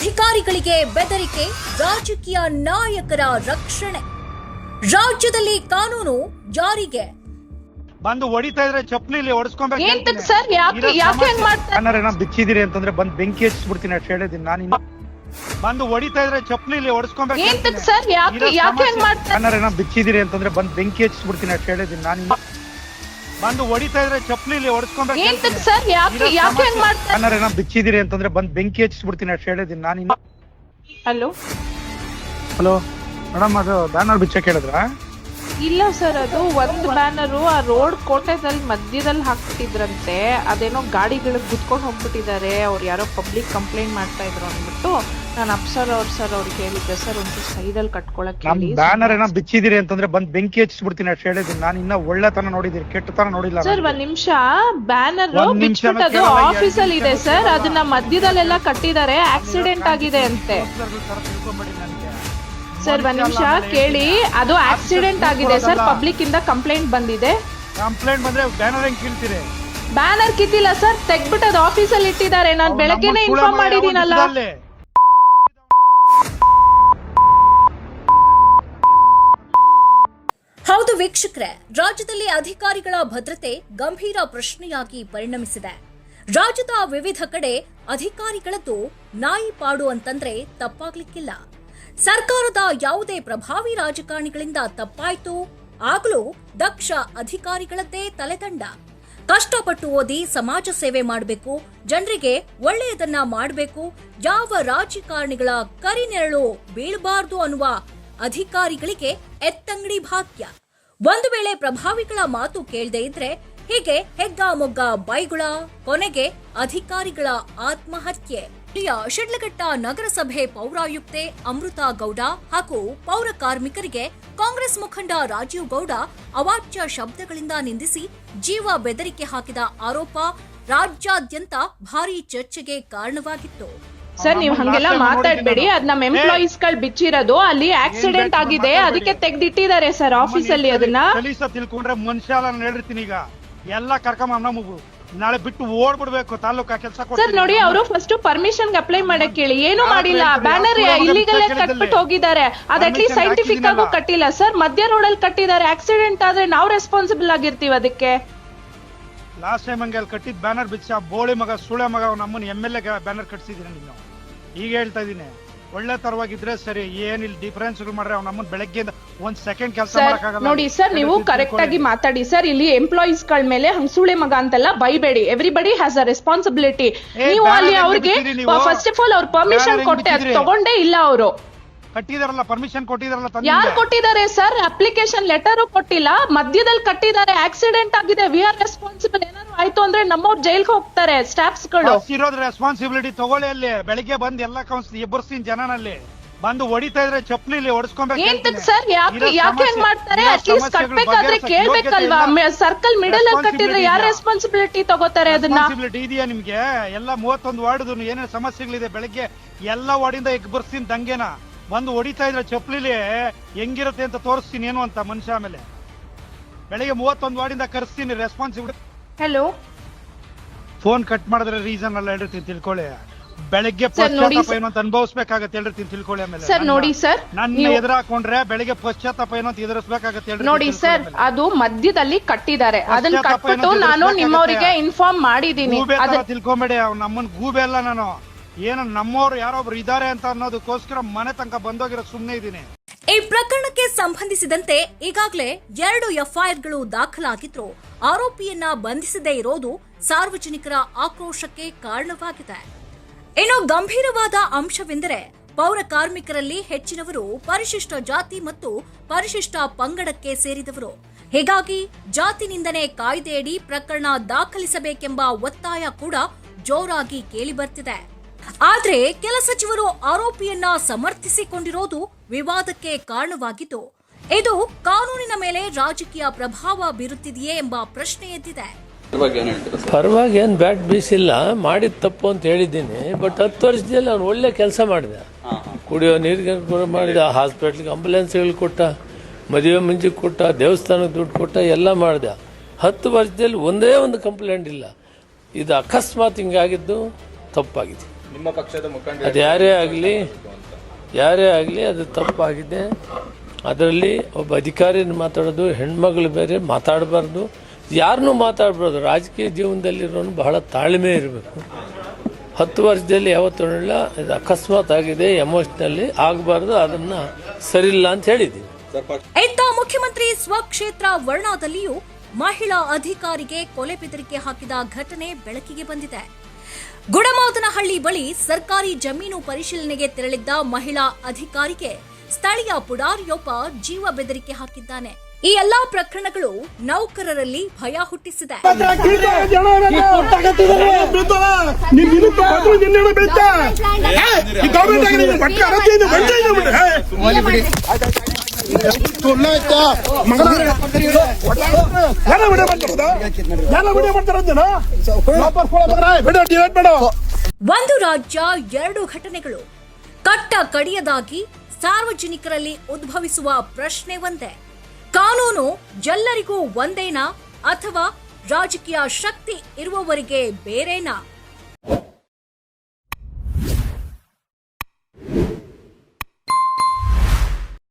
ಅಧಿಕಾರಿಗಳಿಗೆ ಬೆದರಿಕೆ, ರಾಜಕೀಯ ನಾಯಕರ ರಕ್ಷಣೆ. ರಾಜ್ಯದಲ್ಲಿ ಕಾನೂನು ಜಾರಿಗೆ ಬಂದು ಹೊಡಿತಾ ಇದ್ರೆ ಚಪ್ಪಲಿಲಿ ಎಂತಕ್ಕೆ ಸರ್? ಯಾಕೆ ಹಂಗ್ ಮಾಡ್ತಾರೆ? ಬಿಚ್ಚಿದಿರಿ ಅಂತಂದ್ರೆ ಬಂದು ಬೆಂಕಿ ಹಚ್ಚಿಬಿಡ್ತೀನಿ ಅಷ್ಟು ಹೇಳಿದೀನಿ ನಾನು. ಬಂದು ಹೊಡಿತಾ ಇದ್ರೆ ಚಪ್ಪಲಿಲಿ ಎಂತಕ್ಕೆ ಸರ್? ಯಾಕೆ ಹಂಗ್ ಮಾಡ್ತಾರೆ? ಬಿಚ್ಚಿದಿರಿ ಅಂತಂದ್ರೆ ಬಂದು ಬೆಂಕಿ ಹಚ್ಚಿಬಿಡ್ತೀನಿ ಅಷ್ಟು ಹೇಳಿದೀನಿ ನಾನು. ಬಂದು ಹೊಡಿತಾ ಇದ್ರೆ ಚಪ್ಪಲಿಲಿ ಎಂತಕ್ಕೆ ಸರ್? ಯಾಕೆ ಹಂಗ್ ಮಾಡ್ತಾರೆ? ಬಿಚ್ಚಿದಿರಿ ಅಂತಂದ್ರೆ ಬಂದು ಬೆಂಕಿ ಹಚ್ಚಿಬಿಡ್ತೀನಿ ಅಷ್ಟು ಹೇಳಿದೀನಿ ನಾನು. ಹಲೋ ಮೇಡಮ್, ಅದು ಬ್ಯಾನರ್ ಬಿಚ್ಚಕ್ಕೆ ಹೇಳಿದ್ರಾ? ಇಲ್ಲ ಸರ್, ಅದು ಒಂದು ಬ್ಯಾನರು ಆ ರೋಡ್ ಕೋಟೆದಲ್ಲಿ ಮಧ್ಯದಲ್ಲಿ ಹಾಕ್ಬಿಟ್ಟಿದ್ರಂತೆ. ಅದೇನೋ ಗಾಡಿಗಳಿಗೆ ಗುದ್ಕೊಂಡು ಹೋಗ್ಬಿಟ್ಟಿದ್ದಾರೆ. ಅವ್ರು ಯಾರೋ ಪಬ್ಲಿಕ್ ಕಂಪ್ಲೇಂಟ್ ಮಾಡ್ತಾ ಇದ್ರು ಅಂದ್ಬಿಟ್ಟು ನಾನು ಅಪ್ಸರ್ ಅವ್ರಿಗೆ ಹೇಳಿದ್ದೆ ಸರ್, ಒಂಚೂರು ಸೈಡಲ್ಲಿ ಕಟ್ಕೊಳಕ್ಕೆ ಹೇಳಿ. ಬ್ಯಾನರ್ ಏನೋ ಬಿಚ್ಚಿದಿರಿ ಅಂತಂದ್ರೆ ಬಂದು ಬೆಂಕಿ ಹಚ್ಚಿಬಿಡ್ತೀನಿ ಅಷ್ಟು ಹೇಳಿದೀನಿ ನಾನು. ಇನ್ನ ಒಳ್ಳೆತನ ನೋಡಿದೀನಿ, ಕೆಟ್ಟತನ ನೋಡಿಲ್ಲ ಸರ್. ಒಂದ್ ನಿಮಿಷ, ಬ್ಯಾನರ್ ಬಿಚ್ಚಿಬಿಟ್ಟದು ಆಫೀಸಲ್ಲಿ ಇದೆ ಸರ್. ಅದನ್ನ ಮಧ್ಯದಲ್ಲೆಲ್ಲ ಕಟ್ಟಿದ್ದಾರೆ. ಆಕ್ಸಿಡೆಂಟ್ ಆಗಿದೆ ಅಂತೆ ಸರ್. ಒಂದ್ ನಿಮಿಷ ಕೇಳಿ, ಅದು ಆಕ್ಸಿಡೆಂಟ್ ಆಗಿದೆ ಸರ್. ಪಬ್ಲಿಕ್ ಇಂದ ಕಂಪ್ಲೇಂಟ್ ಬಂದಿದೆ. ಕಂಪ್ಲೇಂಟ್ ಬಂದ್ರೆ ಬ್ಯಾನರ್ ಹೆಂಗ್ ಕೀಳ್ತೀರಿ? ಬ್ಯಾನರ್ ಕಿತ್ತಿಲ್ಲ ಸರ್, ತೆಗ್ಬಿಟ್ಟು ಅದು ಆಫೀಸಲ್ಲಿ ಇಟ್ಟಿದ್ದಾರೆ. ನಾನು ಬೆಳಗ್ಗೆನೆ ಇನ್ಫಾರ್ಮ್ ಮಾಡಿದೀನಲ್ಲ. ಹೌದು ವೀಕ್ಷಕರೇ, ರಾಜ್ಯದಲ್ಲಿ ಅಧಿಕಾರಿಗಳ ಭದ್ರತೆ ಗಂಭೀರ ಪ್ರಶ್ನೆಯಾಗಿ ಪರಿಣಮಿಸಿದೆ. ರಾಜ್ಯದ ವಿವಿಧ ಕಡೆ ಅಧಿಕಾರಿಗಳದ್ದು ನಾಯಿ ಪಾಡು ಅಂತಂದ್ರೆ ತಪ್ಪಾಗ್ಲಿಕ್ಕಿಲ್ಲ. ಸರ್ಕಾರದ ಯಾವುದೇ ಪ್ರಭಾವಿ ರಾಜಕಾರಣಿಗಳಿಂದ ತಪ್ಪಾಯ್ತು, ಆಗಲೂ ದಕ್ಷ ಅಧಿಕಾರಿಗಳದ್ದೇ ತಲೆದಂಡ. ಕಷ್ಟಪಟ್ಟು ಓದಿ ಸಮಾಜ ಸೇವೆ ಮಾಡಬೇಕು, ಜನರಿಗೆ ಒಳ್ಳೆಯದನ್ನ ಮಾಡಬೇಕು, ಯಾವ ರಾಜಕಾರಣಿಗಳ ಕರಿನೆರಳು ಬೀಳಬಾರದು ಅನ್ನುವ ಅಧಿಕಾರಿಗಳಿಗೆ ಎತ್ತಂಗಡಿ ಭಾಗ್ಯ. ಒಂದು ವೇಳೆ ಪ್ರಭಾವಿಗಳ ಮಾತು ಕೇಳದೆ ಇದ್ರೆ ಹೀಗೆ ಹೆಗ್ಗಾಮೊಗ್ಗ ಬೈಗುಳ, ಕೊನೆಗೆ ಅಧಿಕಾರಿಗಳ ಆತ್ಮಹತ್ಯೆ. ಶಿಡ್ಲಘಟ್ಟ ನಗರಸಭೆ ಪೌರಾಯುಕ್ತೆ ಅಮೃತಾ ಗೌಡ ಹಾಗೂ ಪೌರ ಕಾರ್ಮಿಕರಿಗೆ ಕಾಂಗ್ರೆಸ್ ಮುಖಂಡ ರಾಜೀವ್ ಗೌಡ ಅವಾಚ್ಯ ಶಬ್ದಗಳಿಂದ ನಿಂದಿಸಿ ಜೀವ ಬೆದರಿಕೆ ಹಾಕಿದ ಆರೋಪ ರಾಜ್ಯಾದ್ಯಂತ ಭಾರೀ ಚರ್ಚೆಗೆ ಕಾರಣವಾಗಿತ್ತು. ಸರ್, ನೀವು ಹಂಗೆಲ್ಲ ಮಾತಾಡ್ಬೇಡಿ. ಅದ್ ನಮ್ಮ ಎಂಪ್ಲಾಯೀಸ್ ಗಳು ಬಿಚ್ಚಿರೋದು, ಅಲ್ಲಿ ಆಕ್ಸಿಡೆಂಟ್ ಆಗಿದೆ, ಅದಕ್ಕೆ ತೆಗ್ದಿಟ್ಟಿದ್ದಾರೆ ಸರ್ ಆಫೀಸಲ್ಲಿ. ಅದನ್ನ ತಿಳ್ಕೊಂಡ್ರೆ ಮನುಷ್ಯ ಹೇಳಿರ್ತೀನಿ. ಈಗ ಎಲ್ಲ ಕರ್ಕೊಂಬ ನಾಳೆ ಬಿಟ್ಟು ಓಡ್ಬಿಡ್ಬೇಕು ತಾಲೂಕಾ ಕೆಲಸ. ಸರ್ ನೋಡಿ, ಅವರು ಫಸ್ಟ್ ಪರ್ಮಿಷನ್ ಅಪ್ಲೈ ಮಾಡಕ್ ಹೇಳಿ, ಏನು ಮಾಡಿಲ್ಲ. ಬ್ಯಾನರ್ ಇಲ್ಲಿಗಲ್ ಕಟ್ಬಿಟ್ಟು ಹೋಗಿದ್ದಾರೆ. ಅದ್ ಅಟ್ಲೀಸ್ಟ್ ಸೈಂಟಿಫಿಕ್ ಆಗೂ ಕಟ್ಟಿಲ್ಲ ಸರ್. ಮಧ್ಯ ರೋಡ್ ಅಲ್ಲಿ ಕಟ್ಟಿದ್ದಾರೆ. ಆಕ್ಸಿಡೆಂಟ್ ಆದ್ರೆ ನಾವು ರೆಸ್ಪಾನ್ಸಿಬಲ್ ಆಗಿರ್ತೀವಿ ಅದಕ್ಕೆ. ಲಾಸ್ಟ್ ಟೈಮ್ ಹಂಗೆ ಅಲ್ಲಿ ಕಟ್ಟಿದ್ ಬ್ಯಾನರ್ ಬಿಚ್ಚ ಬೋಳಿ ಮಗ ಸುಳೆ ಮಗ ನಮ್ಮನ್ನ MLA ಬ್ಯಾನರ್ ಕಟ್ಸಿದೀನಿ. ನೀನು ಈಗ ಹೇಳ್ತಾ ಇದೀನಿ, ಒಳ್ಳೆ ತರವಾಗಿದ್ರೆ ಸರಿ. ಏನಿಲ್ಲ ಡಿಫರೆನ್ಸ್ ಮಾಡ್ರೆ ಅವ್ನು ನಮ್ಮನ್ನ ಬೆಳಗ್ಗೆ ಒಂದ್ ಸೆಕೆಂಡ್ ಕೆಲಸ ಮಾಡಕ್ಕಾಗಲ್ಲ. ನೋಡಿ ಸರ್, ನೀವು ಕರೆಕ್ಟ್ ಆಗಿ ಮಾತಾಡಿ ಸರ್. ಇಲ್ಲಿ ಎಂಪ್ಲಾಯೀಸ್ ಗಳ ಮೇಲೆ ಹಂಗ್ ಸುಳೆ ಮಗ ಅಂತೆಲ್ಲ ಬೈಬೇಡಿ. Everybody has a responsibility. ನೀವು ಅಲ್ಲಿ ಅವ್ರಿಗೆ ಫಸ್ಟ್ ಆಫ್ ಆಲ್ ಅವ್ರ ಪರ್ಮಿಷನ್ ಕೊಟ್ಟೆ, ಅದು ತಗೊಂಡೇ ಇಲ್ಲ. ಅವರು ಕಟ್ಟಿದಾರಲ್ಲ, ಪರ್ಮಿಷನ್ ಕೊಟ್ಟಿದಾರಲ್ಲ. ಯಾರು ಕೊಟ್ಟಿದ್ದಾರೆ ಸರ್? ಅಪ್ಲಿಕೇಶನ್ ಲೆಟರ್ ಕೊಟ್ಟಿಲ್ಲ, ಮಧ್ಯದಲ್ಲಿ ಕಟ್ಟಿದ್ದಾರೆ. ಆಕ್ಸಿಡೆಂಟ್ ಆಗಿದೆ, ವಿ ಆರ್ ರೆಸ್ಪಾನ್ಸಿಬಲ್. ಏನಾದ್ರು ಆಯ್ತು ಅಂದ್ರೆ ನಮ್ಮವ್ರು ಜೈಲ್ಗೆ ಹೋಗ್ತಾರೆ ಸ್ಟಾಫ್ಸ್ ಗಳು. ಇರೋದ್ ರೆಸ್ಪಾನ್ಸಿಬಿಲಿಟಿ ತಗೊಳ್ಳಿ. ಅಲ್ಲಿ ಬೆಳಿಗ್ಗೆ ಬಂದ್ ಎಲ್ಲ ಕೌನ್ಸಿಲ್ ಎಬ್ಬರ್ಸ್ತೀನಿ ಜನನಲ್ಲಿ. ಬಂದು ಹೊಡಿತಾ ಇದ್ರೆ ಚಪ್ಪಲಿಲಿ ಹೊಡಿಸ್ಕೊಬೇಕು. ಎಂತಕ್ಕೆ ಸರ್? ಯಾಕೆ ಹಂಗ್ ಮಾಡ್ತಾರೆ? ಅಟ್ಲೀಸ್ಟ್ ಕಟ್ಬೇಕಾದ್ರೆ ಕೇಳ್ಬೇಕಲ್ವಾ? ಸರ್ಕಲ್ ಮಿಡಲ್ ಅಲ್ಲಿ ಕಟ್ಟಿದ್ರೆ ಯಾರು ರೆಸ್ಪಾನ್ಸಿಬಿಲಿಟಿ ತಗೋತಾರೆ? ಅದನ್ನ ಇದೆಯಾ ನಿಮ್ಗೆ? ಎಲ್ಲ 31 ವಾರ್ಡ್ ಏನೇನು ಸಮಸ್ಯೆಗಳಿದೆ, ಬೆಳಿಗ್ಗೆ ಎಲ್ಲ ವಾರ್ಡಿಂದ ಎಬ್ಬರ್ಸ್ತೀನಿ ದಂಗೆನ. ಬಂದು ಹೊಡಿತಾ ಇದ್ರೆ ಚಪ್ಪಲಿಲಿ ಹೆಂಗಿರುತ್ತೆ ಅಂತ ತೋರಿಸ್ತೀನಿ ಏನು ಅಂತ ಮನುಷ್ಯ. ಆಮೇಲೆ ಬೆಳಿಗ್ಗೆ 31 ವಾರ್ಡಿಂದ ಕರೆಸ್ತೀನಿ ರೆಸ್ಪಾನ್ಸಿಬಿಲಿಟಿ. ಹಲೋ, ಫೋನ್ ಕಟ್ ಮಾಡಿದ್ರೆ ರೀಸನ್ ಎಲ್ಲ ಹೇಳಿರ್ತೀನಿ ತಿಳ್ಕೊಳ್ಳಿ. ಬೆಳಿಗ್ಗೆ ಪಶ್ಚಾತ್ತಾಪ ಏನು ಅಂತ ಅನುಭವಿಸ್ಬೇಕಾಗತ್ತೆ ಹೇಳಿರ್ತೀನಿ ತಿಳ್ಕೊಳ್ಳಿ. ಆಮೇಲೆ ಸರ್ ನೋಡಿ ಸರ್, ನನ್ನ ಎದುರು ಹಾಕೊಂಡ್ರೆ ಬೆಳಿಗ್ಗೆ ಪಶ್ಚಾತ್ತಾಪ ಏನು ಅಂತ ಎದುರಿಸ್ಬೇಕಾಗತ್ತೆ ಹೇಳಿ. ನೋಡಿ ಸರ್, ಅದು ಮಧ್ಯದಲ್ಲಿ ಕಟ್ಟಿದ್ದಾರೆ. ಅದನ್ನ ಕಟ್ಬಿಟ್ಟು ನಾನು ನಿಮ್ಮವರಿಗೆ ಇನ್ಫಾರ್ಮ್ ಮಾಡಿದೀನಿ. ತಿಳ್ಕೊಂಬೇಡಿ, ಅವ್ನು ನಮ್ಮನ್ ಗೂಬೆ ಅಲ್ಲ. ನಾನು ಏನು ನಮ್ಮವ್ರು ಯಾರೊಬ್ರು ಇದಾರೆ ಅಂತ ಅನ್ನೋದಕ್ಕೋಸ್ಕರ ಮನೆ ತನಕ ಬಂದೋಗಿರೋ ಸುಮ್ನೆ ಇದ್ದೀನಿ. ಈ ಪ್ರಕರಣಕ್ಕೆ ಸಂಬಂಧಿಸಿದಂತೆ ಈಗಾಗಲೇ 2 FIRಗಳು ದಾಖಲಾಗಿದ್ರು ಆರೋಪಿಯನ್ನ ಬಂಧಿಸದೇ ಇರೋದು ಸಾರ್ವಜನಿಕರ ಆಕ್ರೋಶಕ್ಕೆ ಕಾರಣವಾಗಿದೆ. ಇನ್ನು ಗಂಭೀರವಾದ ಅಂಶವೆಂದರೆ ಪೌರ ಕಾರ್ಮಿಕರಲ್ಲಿ ಹೆಚ್ಚಿನವರು ಪರಿಶಿಷ್ಟ ಜಾತಿ ಮತ್ತು ಪರಿಶಿಷ್ಟ ಪಂಗಡಕ್ಕೆ ಸೇರಿದವರು. ಹೀಗಾಗಿ ಜಾತಿ ನಿಂದನೆ ಕಾಯ್ದೆಯಡಿ ಪ್ರಕರಣ ದಾಖಲಿಸಬೇಕೆಂಬ ಒತ್ತಾಯ ಕೂಡ ಜೋರಾಗಿ ಕೇಳಿಬರ್ತಿದೆ. ಆದ್ರೆ ಕೆಲ ಸಚಿವರು ಆರೋಪಿಯನ್ನ ಸಮರ್ಥಿಸಿಕೊಂಡಿರೋದು ವಿವಾದಕ್ಕೆ ಕಾರಣವಾಗಿದ್ದು, ಇದು ಕಾನೂನಿನ ಮೇಲೆ ರಾಜಕೀಯ ಪ್ರಭಾವ ಬೀರುತ್ತಿದೆಯೇ ಎಂಬ ಪ್ರಶ್ನೆ ಎದ್ದಿದೆ. ಪರವಾಗಿ ಏನು ಬ್ಯಾಟ್ ಬೀಸಿಲ್ಲ, ಮಾಡಿದ ತಪ್ಪು ಅಂತ ಹೇಳಿದ್ದೀನಿ. ಬಟ್ 10 ವರ್ಷದಲ್ಲಿ ಅವ್ನು ಒಳ್ಳೆ ಕೆಲಸ ಮಾಡಿದ. ಕುಡಿಯೋ ನೀರಿಗೆ ಮಾಡಿದ, ಹಾಸ್ಪಿಟ್ಲಿಗೆ ಆಂಬುಲೆನ್ಸ್ಗಳು ಕೊಟ್ಟ, ಮದುವೆ ಮುಂಚೆ ಕೊಟ್ಟ, ದೇವಸ್ಥಾನಕ್ಕೆ ದುಡ್ಡು ಕೊಟ್ಟ, ಎಲ್ಲ ಮಾಡಿದ. 10 ವರ್ಷದಲ್ಲಿ ಒಂದೇ ಒಂದು ಕಂಪ್ಲೇಂಟ್ ಇಲ್ಲ. ಇದು ಅಕಸ್ಮಾತ್ ಹಿಂಗಾಗಿದ್ದು ತಪ್ಪಾಗಿದೆ. ನಿಮ್ಮ ಪಕ್ಷದ ಮುಖಂಡ ಅದು ಯಾರೇ ಆಗಲಿ ಅದು ತಪ್ಪಾಗಿದೆ. ಅದರಲ್ಲಿ ಒಬ್ಬ ಅಧಿಕಾರಿನ ಮಾತಾಡೋದು, ಹೆಣ್ಮಗಳು ಬೇರೆ ಮಾತಾಡಬಾರ್ದು, ಯಾರನ್ನೂ ಮಾತಾಡಬಾರ್ದು. ರಾಜಕೀಯ ಜೀವನದಲ್ಲಿರೋನು ಬಹಳ ತಾಳ್ಮೆ ಇರಬೇಕು. 10 ವರ್ಷದಲ್ಲಿ ಯಾವತ್ತೂ ಇಲ್ಲ, ಇದು ಅಕಸ್ಮಾತ್ ಆಗಿದೆ, ಎಮೋಷ್ನಲ್ಲಿ ಆಗಬಾರ್ದು, ಅದನ್ನು ಸರಿಯಿಲ್ಲ ಅಂತ ಹೇಳಿದ್ದೀನಿ. ಇತ್ತ ಮುಖ್ಯಮಂತ್ರಿ ಸ್ವಕ್ಷೇತ್ರ ವರ್ಣಾದಲ್ಲಿಯೂ ಮಹಿಳಾ ಅಧಿಕಾರಿಗೆ ಕೊಲೆ ಬೆದರಿಕೆ ಹಾಕಿದ ಘಟನೆ ಬೆಳಕಿಗೆ ಬಂದಿದೆ. ಗುಡಮಾದನಹಳ್ಳಿ ಬಳಿ ಸರ್ಕಾರಿ ಜಮೀನು ಪರಿಶೀಲನೆಗೆ ತೆರಳಿದ್ದ ಮಹಿಳಾ ಅಧಿಕಾರಿಗೆ ಸ್ಥಳೀಯ ಪುಡಾರಿಯೊಬ್ಬ ಜೀವ ಬೆದರಿಕೆ ಹಾಕಿದ್ದಾನೆ. ಈ ಎಲ್ಲಾ ಪ್ರಕರಣಗಳು ನೌಕರರಲ್ಲಿ ಭಯ ಹುಟ್ಟಿಸಿದೆ. ಒಂದು ರಾಜ್ಯ 2 ಘಟನೆಗಳು. ಕಟ್ಟ ಕಡಿಯದಾಗಿ ಸಾರ್ವಜನಿಕರಲ್ಲಿ ಉದ್ಭವಿಸುವ ಪ್ರಶ್ನೆ ಒಂದೇ: ಕಾನೂನು ಎಲ್ಲರಿಗೂ ಒಂದೇನಾ ಅಥವಾ ರಾಜಕೀಯ ಶಕ್ತಿ ಇರುವವರಿಗೆ ಬೇರೆನಾ?